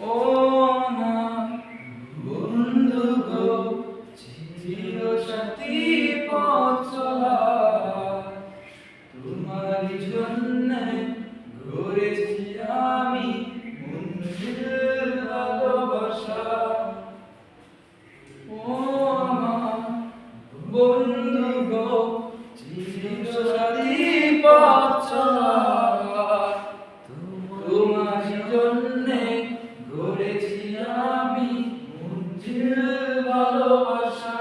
ও আমার বন্ধু গো, চিরসাথী পথ চলা, তোমার জন্যে গড়েছি আমি মঞ্জিল ভালোবাসা। ও আমার বন্ধু গো, চিরসাথী পথ চলা, তোমার জন্যে গড়েছি আমি মঞ্জিল ভালোবাসা।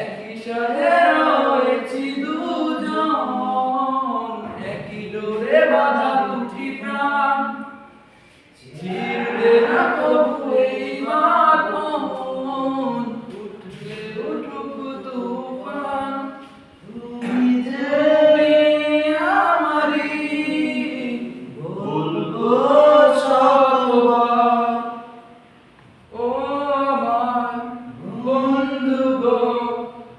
একই সাথে রয়েছি দুজন, একই ডোরে বাঁধা দুটি প্রাণ, ছিঁড়বে না কবু এই বাঁধন, উঠবে উঠুক তুফান। তুমি যে আমারই, বলবো শতবার। ও আমার বন্ধু গো,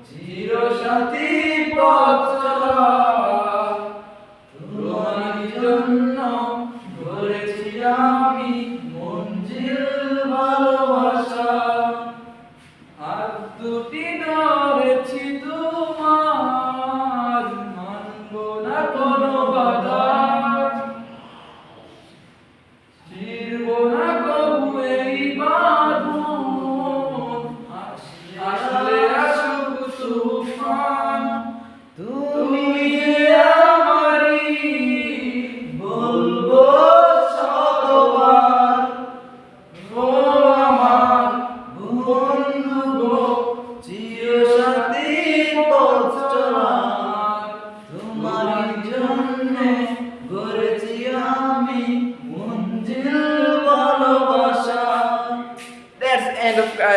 চিরসাথী পথ চলা, তোমার জন্য গড়েছি আমি মঞ্জিল ভালোবাসা। হাত দুটি ধরেছি তোমার, মানব না কোনো বাধা, ছিড়ব না কবু এই বাঁধন, আসলে আসুক তুফান। তুমি আমারই, বলবো শতবার। ও আমার বন্ধু গো, চিরসাথী পথ চলা, তোমার জন্যে গড়েছি আমি মঞ্জিল ভালোবাসা। That's end of